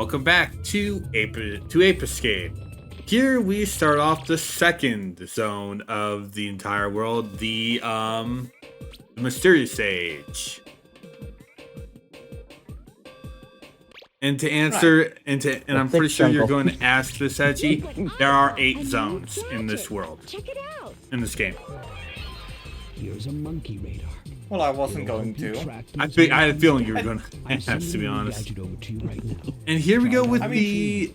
Welcome back to Ape Escape. Here we start off the second zone of the entire world, the Mysterious Age. And to answer, and I'm pretty sure you're going to ask this, Edgy. There are 8 zones in this world, in this game. Here's a monkey radar. Well, I wasn't going to. I had a feeling you were going to ask, to be honest. And here we go with the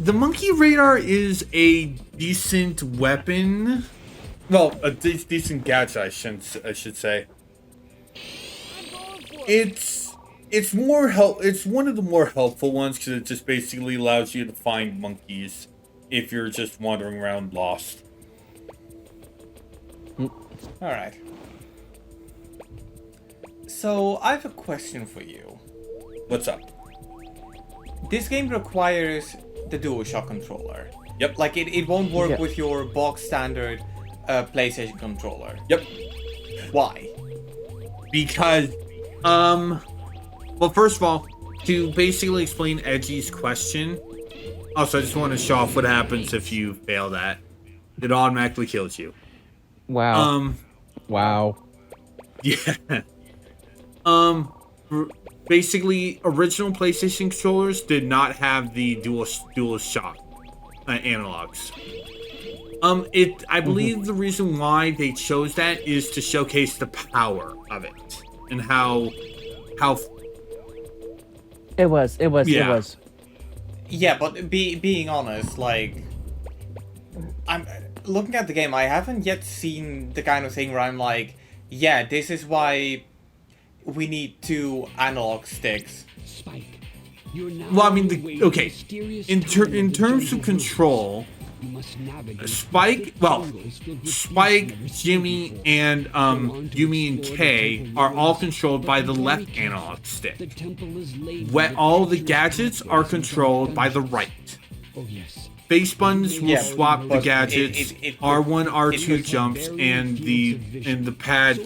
the monkey radar is a decent weapon. Well, a decent gadget, I should say. It's more help. It's one of the more helpful ones because it just basically allows you to find monkeys if you're just wandering around lost. Alright. So, I have a question for you. What's up? This game requires the DualShock controller. Yep. Like, it won't work with your box standard PlayStation controller. Yep. Why? Because, well, first of all, to basically explain Edgy's question, also, I just want to show off what happens if you fail that. It automatically kills you. Wow. Wow. Yeah. Basically, original PlayStation controllers did not have the DualShock analogs. I believe the reason why they chose that is to showcase the power of it and how. It was. Yeah, but being honest, like, I'm looking at the game, I haven't yet seen the kind of thing where I'm like, yeah, this is why we need 2 analog sticks. Spike, you're now Well, I mean, in terms of control, Spike, Jimmy, and Yumi and Kay are all controlled by the left analog stick. All the gadgets are controlled by the right. Oh yes. Base buttons will swap the but gadgets. R1, R2 jumps, and the pad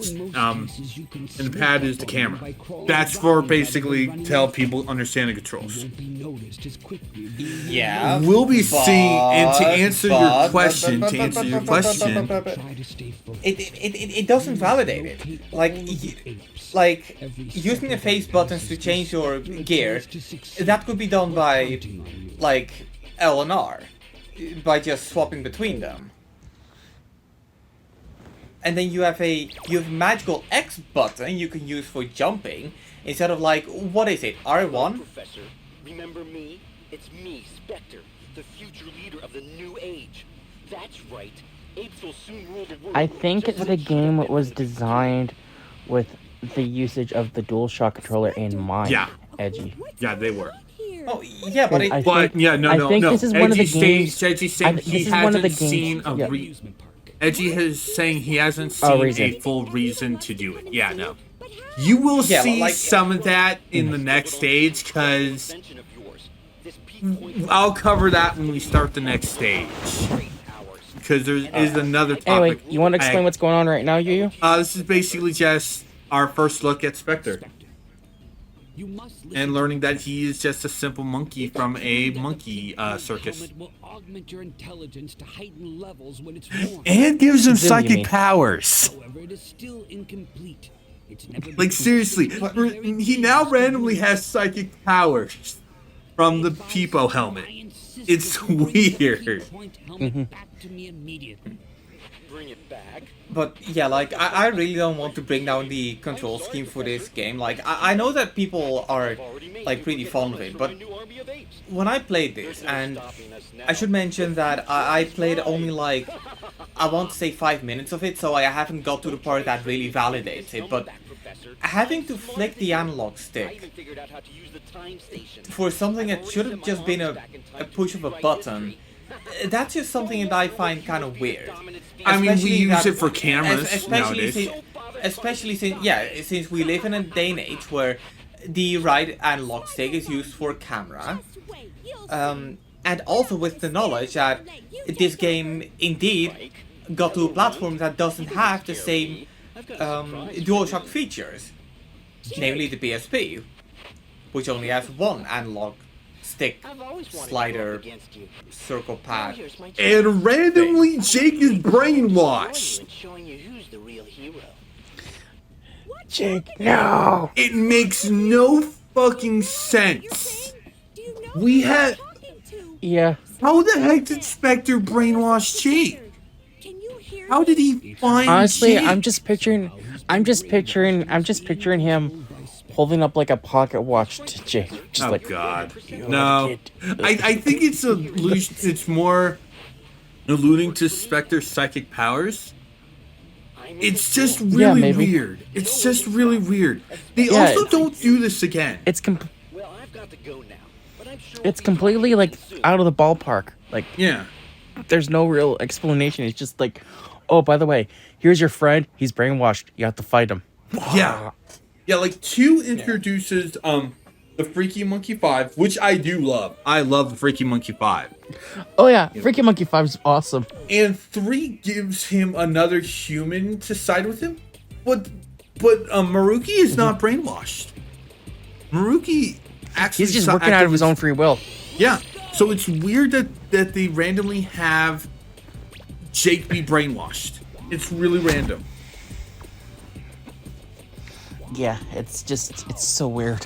is the camera. That's for basically to help people understand the controls. Yeah. We'll be seeing, and to answer your question, it doesn't validate it. Like using the face buttons to change your gear, that could be done by like L and R, by just swapping between them. And then you have magical X button you can use for jumping instead of like, what is it, R1? Professor, remember me? It's me, Spectre, the future leader of the new age. That's right. Apes will soon rule the world. I think the game was designed with the usage of the DualShock controller in mind. Yeah. Edgy. Yeah, they were. Oh yeah, but I it, think this is one of the games. Edgy's saying he hasn't seen a Edgy is saying he hasn't seen a full reason to do it. Yeah, no. You will see some of that in the next stage, because I'll cover that when we start the next stage. Because there is another topic. Anyway, you want to explain what's going on right now, Yu? This is basically just our first look at Spectre. And learning that he is just a simple monkey from a monkey circus. And gives him psychic powers. Like, seriously, he now randomly has psychic powers from the Peepo helmet. It's weird. Bring it back. But yeah, like, I really don't want to bring down the control scheme for this game. Like, I know that people are, like, pretty fond of it, but when I played this, and I should mention that I played only, like, I want to say 5 minutes of it, so I haven't got to the part that really validates it, but having to flick the analog stick for something that should have just been a push of a button, that's just something that I find kind of weird. I mean, we use it for cameras nowadays. Especially since we live in a day and age where the right analog stick is used for camera. And also with the knowledge that this game indeed got to a platform that doesn't have the same DualShock features, namely the PSP, which only has one analog stick, I've always wanted to go up slider, against you. circle Now pad. here's my chance. And randomly, Jake is brainwashed. Showing you who's the real hero. Jake, no. It makes no fucking sense. We had. Yeah. How the heck did Spectre brainwash Jake? How did he find Honestly, Jake? I'm just picturing him holding up like a pocket watch to Jake. Just Oh like, God, no! I think it's it's more alluding to Spectre's psychic powers. It's just really maybe. weird. It's just really weird. They Yeah, also it's- don't do this again. Well, I've got to go now. But I'm sure it's completely like out of the ballpark. Like, Yeah. there's no real explanation. It's just like, oh, by the way, here's your friend. He's brainwashed. You have to fight him. Yeah. Yeah, like 2 introduces the Freaky Monkey 5, which I do love. I love the Freaky Monkey 5. Oh yeah, Freaky Monkey 5 is awesome. And 3 gives him another human to side with him. But Maruki is not brainwashed. Maruki actually He's just working out of his own free will. Yeah. So it's weird that they randomly have Jake be brainwashed. It's really random. Yeah, it's so weird.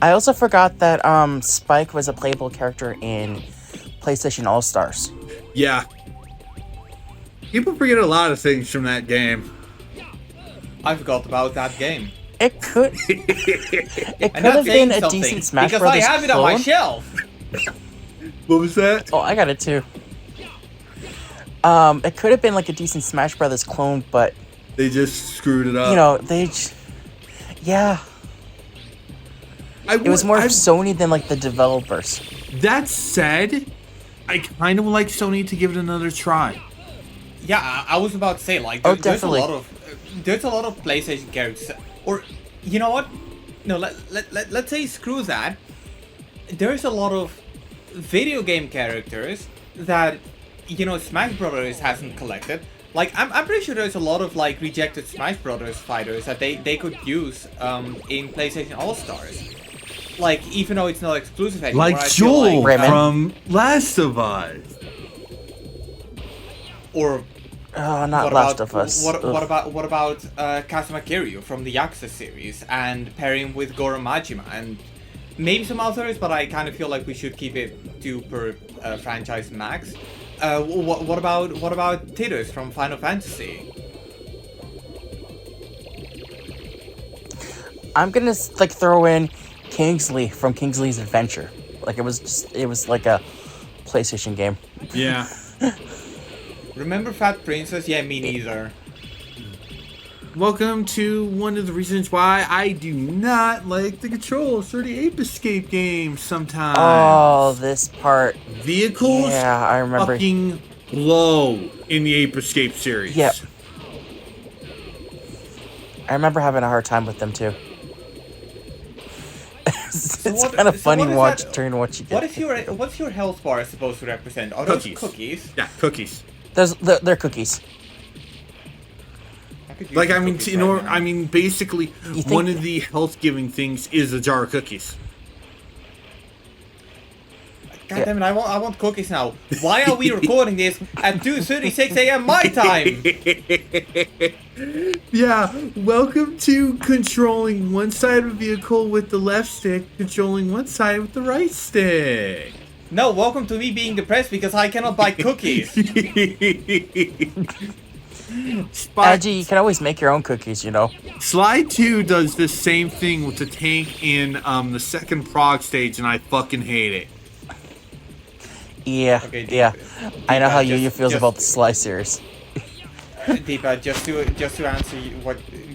I also forgot that Spike was a playable character in PlayStation All Stars. Yeah. People forget a lot of things from that game. I forgot about that game. It could And have that's been saying a something, decent Smash because Brothers I have it on my clone. shelf. What was that? Oh, I got it too. It could have been like a decent Smash Brothers clone, but They just screwed it up. you know yeah, it was more Sony than like the developers. That said, I kind of would like Sony to give it another try. Yeah, I was about to say, like, Oh, there's a definitely. there's a lot of PlayStation characters, or you know what? No, let's say screw that. There's a lot of video game characters that Smash Brothers hasn't collected. Like, I'm pretty sure there's a lot of like rejected Smash Brothers fighters that they could use in PlayStation All Stars. Like, even though it's not exclusive anymore, Like I feel Joel Rayman. from Last of Us. or Oh, not what Last about, of Us. What Ugh. about Kazuma Kiryu from the Yakuza series and pairing with Goro Majima and maybe some others, but I kind of feel like we should keep it 2 per franchise max. What about Tidus from Final Fantasy? I'm gonna like throw in Kingsley from Kingsley's Adventure. Like it was like a PlayStation game. Yeah. Remember Fat Princess? Yeah, me neither. Welcome to one of the reasons why I do not like the controls for the Ape Escape game sometimes. Oh, this part. Vehicles Yeah, I remember. fucking low in the Ape Escape series. Yep. I remember having a hard time with them too. it's what- kind of so funny what is watch that- during what you get. What's your health bar supposed to represent? Are those cookies? Yeah, cookies. They're cookies. I could use Like, some I mean, cookies you know, right now. I mean, basically, You think- one of the health-giving things is a jar of cookies. God damn it! I want cookies now. Why are we recording this at 2:36 a.m. my time? Yeah, welcome to controlling one side of a vehicle with the left stick, controlling one side with the right stick. No, welcome to me being depressed because I cannot buy cookies. Angie, you can always make your own cookies, you know. Slide 2 does the same thing with the tank in the second prog stage, and I fucking hate it. Yeah, Okay, yeah. I know how just- Yuya feels just- about the Sly series. Deepa, just to answer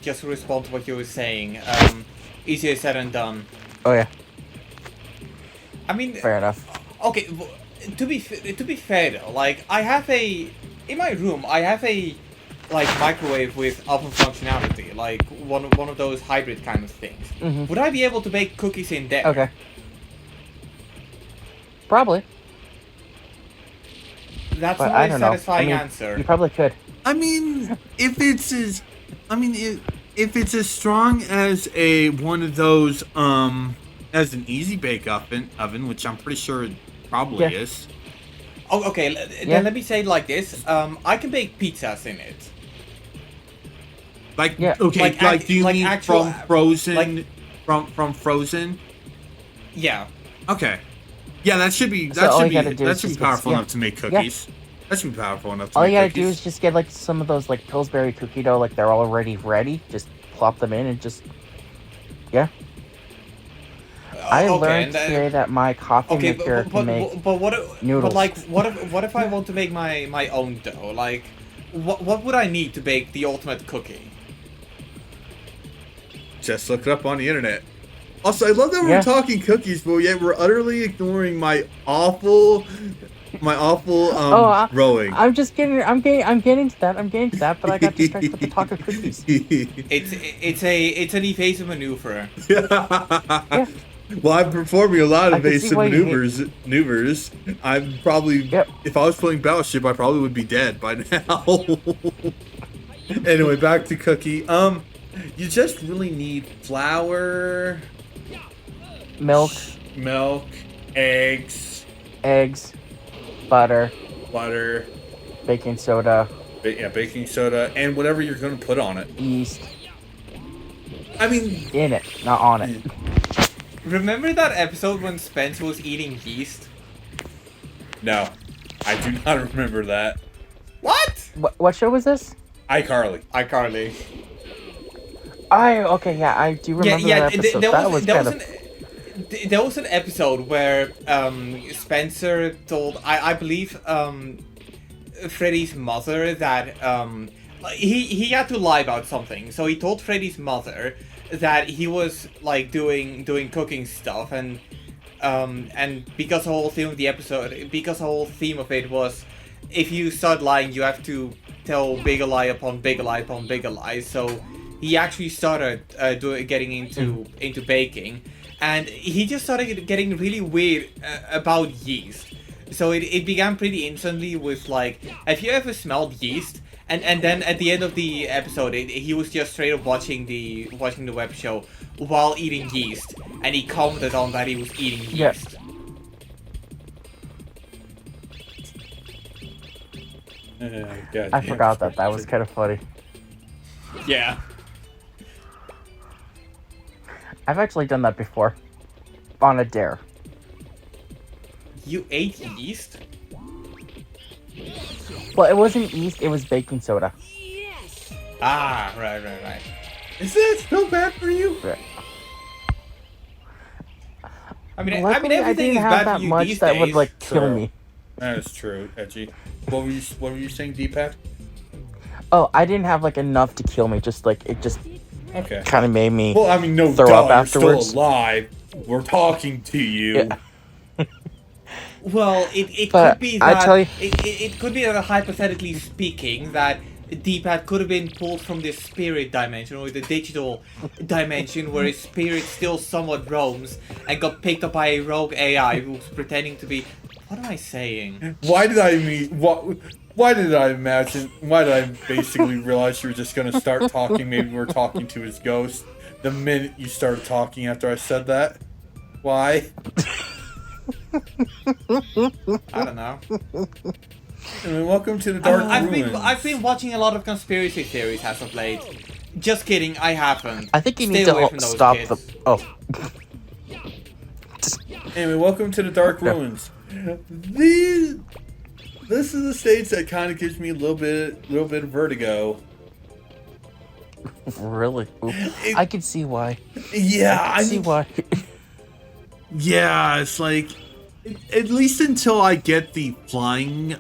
just to respond to what you were saying. Easier said than done. Oh yeah, I mean, fair enough. okay. To be fair though, like in my room, I have a like microwave with oven functionality, like one of those hybrid kind of things. Mhm. Would I be able to bake cookies in there? Okay. Probably. That's But a I very don't know. satisfying You answer. probably could. I mean, if it's as, I mean, if it's as strong as one of those, as an easy bake oven, which I'm pretty sure it probably Yeah. is. Oh, okay, Yeah. then let me say it like this. I can bake pizzas in it. Like, Yeah. okay, like, do you like mean actual- from Frozen? like- from Frozen? Yeah. Okay. Yeah, that should be So all you gotta do that is should be just get- powerful yeah. enough to make Yeah. cookies. That should be powerful enough to All make you gotta cookies. do is just get like some of those like Pillsbury cookie dough, like they're already ready. Just plop them in and just yeah. I Okay, learned and then- today that my coffee Okay, maker can make but what? But noodles. like, what if I want to make my own dough? Like, what would I need to bake the ultimate cookie? Just look it up on the internet. Also, I love that we're Yeah. talking cookies, but yet we're utterly ignoring my awful rowing. I'm getting to that. I'm getting to that, but I got distracted with the talk of cookies. It's an evasive maneuver. Yeah. Well, I'm performing a lot I of can see evasive why you maneuvers. I'm probably, Yep. if I was playing Battleship, I probably would be dead by now. Anyway, back to cookie. You just really need flour, Milk, milk, eggs, eggs, butter, butter, baking soda, baking soda, and whatever you're going to put on it. yeast I mean, in it, not on it. Remember that episode when Spence was eating yeast? no, I do not remember that. What? What show was this? iCarly. iCarly. Okay, yeah, I do remember that episode. That was kind of there was an episode where Spencer told I believe Freddy's mother that he had to lie about something. So he told Freddy's mother that he was like doing cooking stuff, and because the whole theme of the episode, because the whole theme of it was, if you start lying, you have to tell bigger lie upon bigger lie upon bigger lie. So he actually started getting into baking, and he just started getting really weird about yeast. So it began pretty instantly with like, have you ever smelled yeast? And then at the end of the episode, he was just straight up watching the web show while eating yeast, and he commented on that he was eating Yeah. yeast. I forgot that. That was kind of funny. Yeah. I've actually done that before. On a dare. You ate yeast? Well, it wasn't yeast, it was baking soda. Ah, right. Is that so bad for you? I mean, Luckily, I everything didn't is have bad that for you much these that days. would like kill True. me. That is true, Edgy. What were you saying, Deepak? Oh, I didn't have like enough to kill me. Just like it just Okay. kind of made me. Well, I mean, no, Throw duh, up you're afterwards. still alive. We're talking to you. Yeah. Well, it But could be I that tell you- it could be that, hypothetically speaking, that D-pad could have been pulled from the spirit dimension or the digital dimension where his spirit still somewhat roams and got picked up by a rogue AI who's pretending to be. What am I saying? Why did I mean what? Why did I imagine? Why did I basically realize you were just gonna start talking? Maybe we're talking to his ghost. The minute you started talking after I said that, why? I don't know. I mean, welcome to the dark ruins. I've been watching a lot of conspiracy theories as of late. Just kidding, I haven't. I think you Stay need away to from those stop kids. the. Oh, Anyway, welcome to the dark Okay. ruins. This is the stage that kind of gives me a little bit of vertigo. really? Ooh. I can see why. Yeah, I can see why. Yeah, it's like at least until I get the flying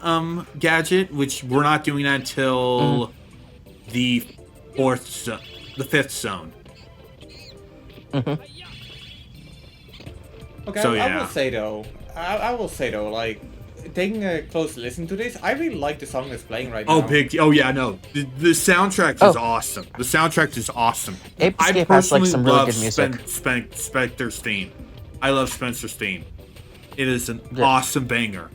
gadget, which we're not doing that until the fifth zone. Mhm. Okay, So, I yeah. will say though, like, taking a close listen to this, I really like the song that's playing right Oh, now. oh yeah, no, the soundtrack is Oh. awesome. The soundtrack is awesome. Ape I Escape has like personally some really love good music. Specter's theme. I love Spencer's theme. It is an Yeah. awesome banger.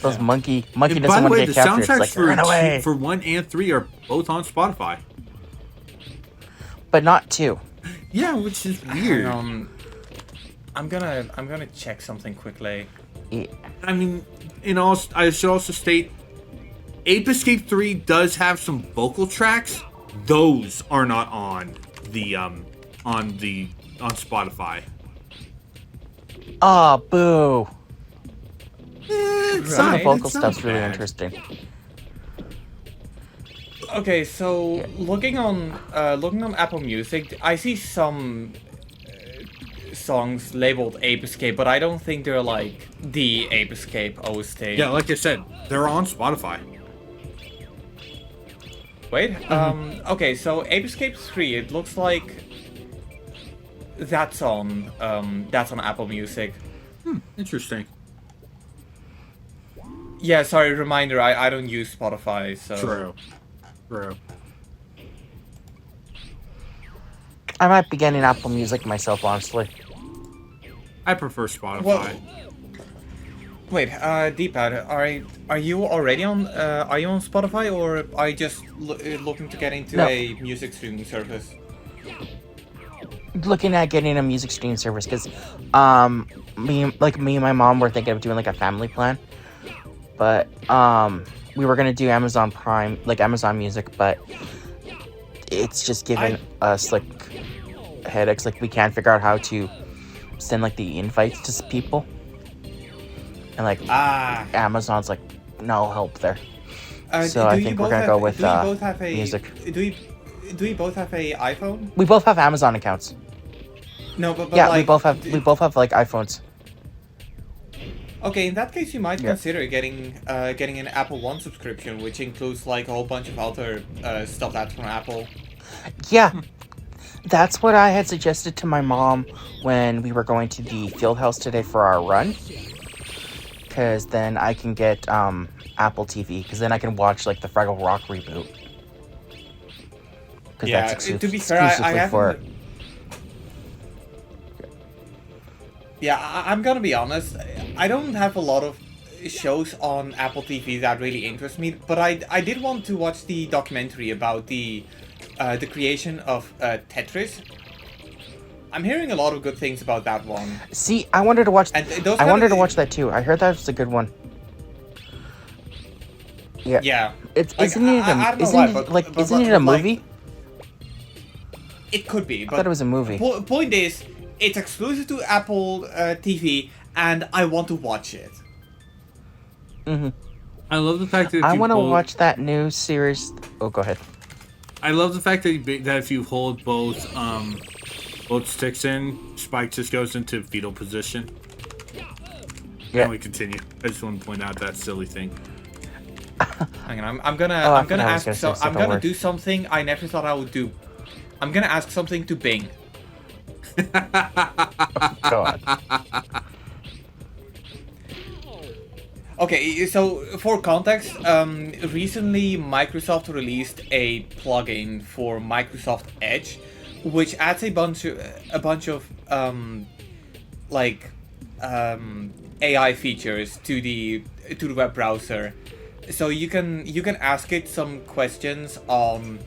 Those monkey And by doesn't the want to way, get the captured. It's soundtracks like run away, for 1 and 3 are both on Spotify. but not 2. Yeah, which is Hang weird. on. I'm gonna check something quickly. Yeah. I mean, I should also state, Ape Escape 3 does have some vocal tracks. Those are not on the on Spotify. Oh, boo! Some of Right, the vocal it's not stuff's really bad. interesting. Okay, so Yeah. looking on Apple Music, I see some songs labeled Ape Escape, but I don't think they're like the Ape Escape OST. Yeah, like I said, they're on Spotify. Wait. Okay, so Ape Escape 3. It looks like that's on Apple Music. Interesting. Yeah, sorry. Reminder. I don't use Spotify, so. True. I might be getting Apple Music myself, honestly. I prefer Spotify. Well, wait, Deepad, are you already on? Are you on Spotify, or are you just looking to get into No. a music streaming service? Looking at getting a music streaming service because, me and my mom were thinking of doing like a family plan, but we were gonna do Amazon Prime, like Amazon Music, but it's just giving us like headaches. Like we can't figure out how to send like the invites to people, and like Amazon's like no help there. So I think we're gonna go with music. Do we both have a iPhone? We both have Amazon accounts. No, but Yeah, like, we both have like iPhones. Okay, in that case, you might Yeah. consider getting an Apple One subscription, which includes like a whole bunch of other stuff that's from Apple. Yeah, that's what I had suggested to my mom when we were going to the field house today for our run. Because then I can get Apple TV, because then I can watch like the Fraggle Rock reboot. Because Yeah, that's to be fair, I exclusively for haven't. Yeah, I'm gonna be honest. I don't have a lot of shows on Apple TV that really interest me, but I did want to watch the documentary about the creation of Tetris. I'm hearing a lot of good things about that one. See, I wanted to watch. And I wanted to watch that too. I heard that was a good one. Yeah. Yeah, It's Like, isn't it I a don't know isn't why, it but- like but- isn't it but, a like, movie? it could be. I But thought it was a movie. point is, it's exclusive to Apple TV, and I want to watch it. I love the fact that I you want to both- watch that new series. Oh, go ahead. I love the fact that if you hold both sticks in, Spike just goes into fetal position. Yeah. And we continue. I just want to point out that silly thing. Hang on, I'm gonna Oh, I I'm gonna thought I was ask gonna say I'm something gonna worse. do something I never thought I would do. I'm gonna ask something to Bing. God. Okay, so for context, recently Microsoft released a plugin for Microsoft Edge, which adds a bunch of AI features to the web browser. So you can ask it some questions on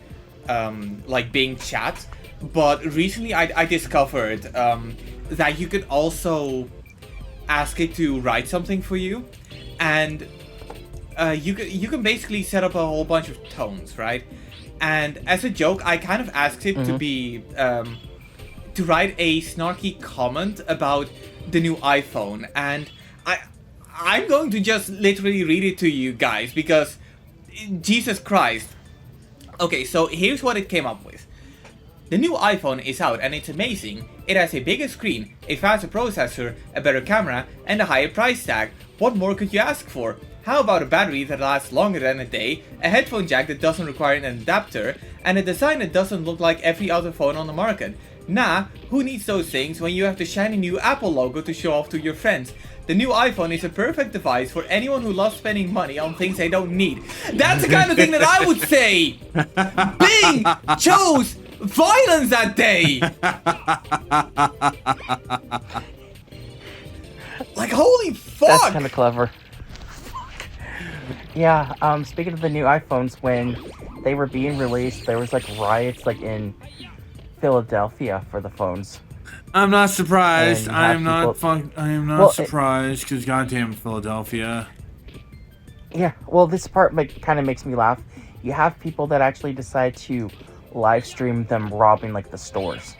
like Bing Chat, but recently I discovered that you can also ask it to write something for you. And you can basically set up a whole bunch of tones, right? And as a joke, I kind of asked it to be to write a snarky comment about the new iPhone, and I'm going to just literally read it to you guys because Jesus Christ. Okay, so here's what it came up with. The new iPhone is out and it's amazing. It has a bigger screen, a faster processor, a better camera, and a higher price tag. What more could you ask for? How about a battery that lasts longer than a day, a headphone jack that doesn't require an adapter, and a design that doesn't look like every other phone on the market? Nah, who needs those things when you have the shiny new Apple logo to show off to your friends? The new iPhone is a perfect device for anyone who loves spending money on things they don't need. That's the kind of thing that I would say! Bing chose violence that day! Like, holy fuck! That's kind of clever. Yeah, speaking of the new iPhones, when they were being released, there was like riots like in Philadelphia for the phones. I'm not surprised. And you I have am not people- I am not Well, surprised because goddamn Philadelphia. Yeah, well, this part like kind of makes me laugh. You have people that actually decide to live stream them robbing like the stores.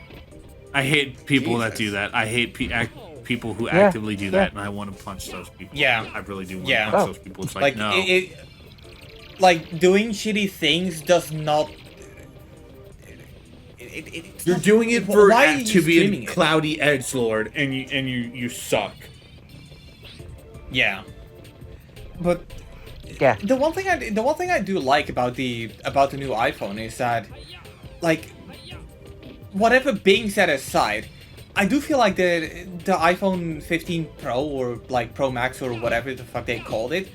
I hate people that Jesus. do that. I hate people who Yeah, actively do yeah. that, and I want to punch those people. Yeah. I really do want Yeah. to punch Oh. those people. It's Like, no. like doing shitty things does not. It's You're not- doing it why for are you to be streaming a it? cloudy edgelord, and you suck. Yeah. But Yeah, the one thing I do like about the new iPhone is that, like, whatever being set aside, I do feel like the iPhone 15 Pro or like Pro Max or whatever the fuck they called it,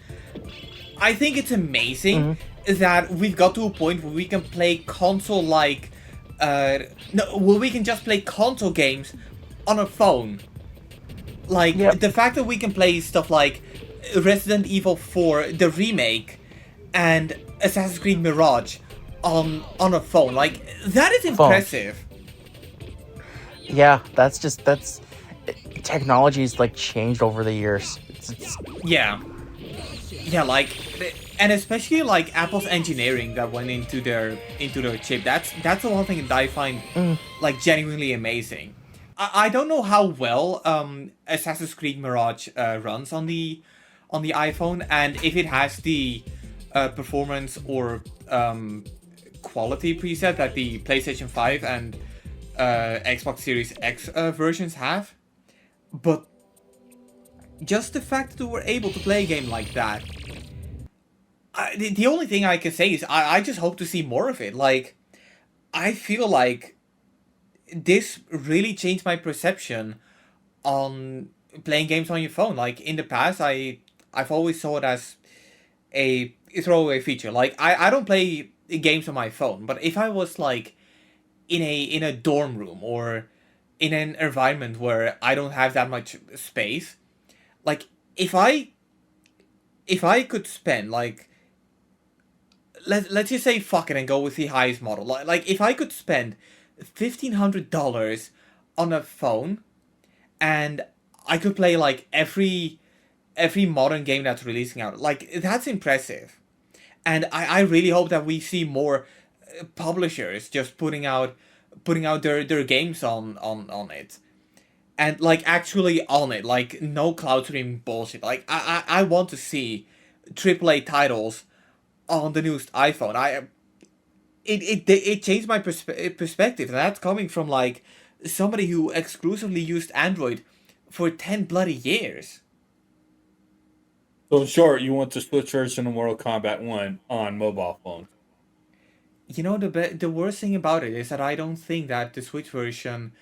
I think it's amazing that we've got to a point where we can play console like where we can just play console games on a phone. Like Yep. the fact that we can play stuff like Resident Evil 4, the remake, and Assassin's Creed Mirage on a phone, like that is impressive. yeah, that's technology's like changed over the years. Yeah. Yeah, like, and especially like Apple's engineering that went into their chip. That's the one thing that I find like genuinely amazing. I don't know how well Assassin's Creed Mirage runs on the iPhone, and if it has the performance or quality preset that the PlayStation 5 and Xbox Series X versions have. But just the fact that we're able to play a game like that, the only thing I can say is I just hope to see more of it. Like, I feel like this really changed my perception on playing games on your phone. Like, in the past, I've always saw it as a throwaway feature. Like, I don't play games on my phone, but if I was like in a dorm room or in an environment where I don't have that much space, like if I could spend like let's just say fuck it and go with the highest model, like if I could spend $1,500 on a phone and I could play like every modern game that's releasing out, like that's impressive. And I really hope that we see more publishers just putting out their games on it, and like actually on it, like no cloud streaming bullshit. Like I want to see AAA titles on the newest iPhone. It changed my perspective, and that's coming from like somebody who exclusively used Android for 10 bloody years. So in short, you want the Switch version of Mortal Kombat 1 on mobile phones. You know, the worst thing about it is that I don't think that the Switch version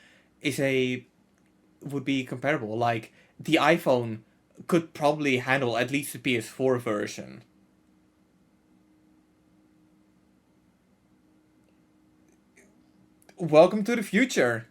would be comparable. Like, the iPhone could probably handle at least the PS4 version. Welcome to the future.